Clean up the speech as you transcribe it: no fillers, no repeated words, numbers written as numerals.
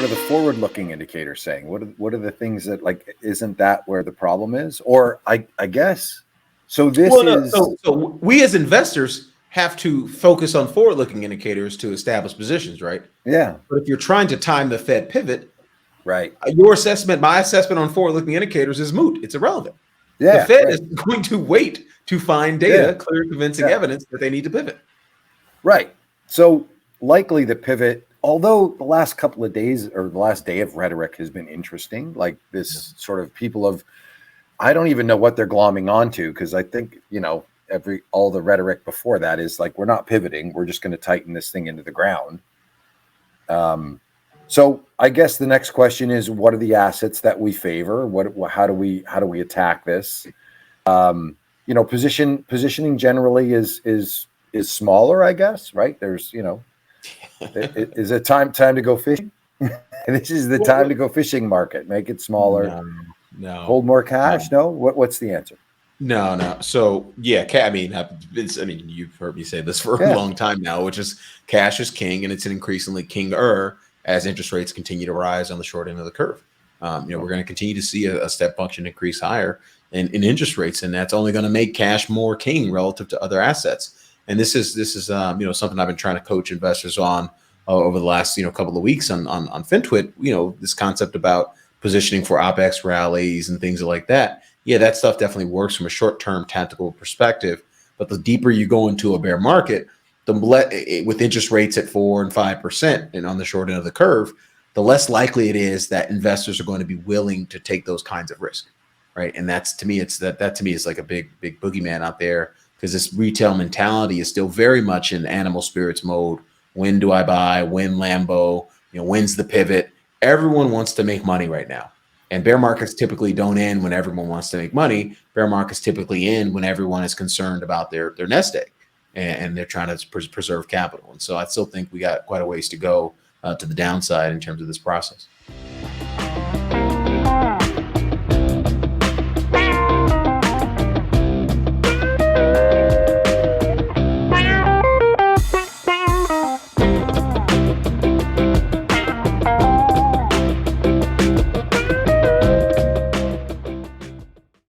are the forward-looking indicators saying? What are the things that, like, isn't that where the problem is? Or I guess so. This Well, no, is so we as investors have to focus on forward-looking indicators to establish positions, right? yeah, But if you're trying to time the Fed pivot, right, your assessment, my assessment on forward-looking indicators is moot. It's irrelevant. The yeah, Fed is right, going to wait to find yeah, data, clear, convincing yeah, evidence that they need to pivot. right. So likely the pivot, although the last couple of days or the last day of rhetoric has been interesting, like this sort of people of, I don't even know what they're glomming onto, because I think, all the rhetoric before that is like, we're not pivoting, we're just going to tighten this thing into the ground. So I guess the next question is, what are the assets that we favor? How do we attack this? Positioning generally is smaller, I guess, right? There's, is it time to go fishing? This is the time to go fishing market. Make it smaller, No, no, hold more cash. no. No, what's the answer? No. So yeah, you've heard me say this for a Yeah, long time now, which is cash is king, and it's an increasingly kinger as interest rates continue to rise on the short end of the curve. We're going to continue to see a step function increase higher in interest rates, and that's only going to make cash more king relative to other assets. And this is something I've been trying to coach investors on over the last couple of weeks on FinTwit. This concept about positioning for OPEX rallies and things like that. Yeah, that stuff definitely works from a short-term tactical perspective. But the deeper you go into a bear market, with interest rates at 4% and 5% and on the short end of the curve, the less likely it is that investors are going to be willing to take those kinds of risk, right? And that's to me, that to me is like a big boogeyman out there, because this retail mentality is still very much in animal spirits mode. When do I buy? When Lambo? When's the pivot? Everyone wants to make money right now. And bear markets typically don't end when everyone wants to make money. Bear markets typically end when everyone is concerned about their nest egg and they're trying to preserve capital. And so I still think we got quite a ways to go to the downside in terms of this process.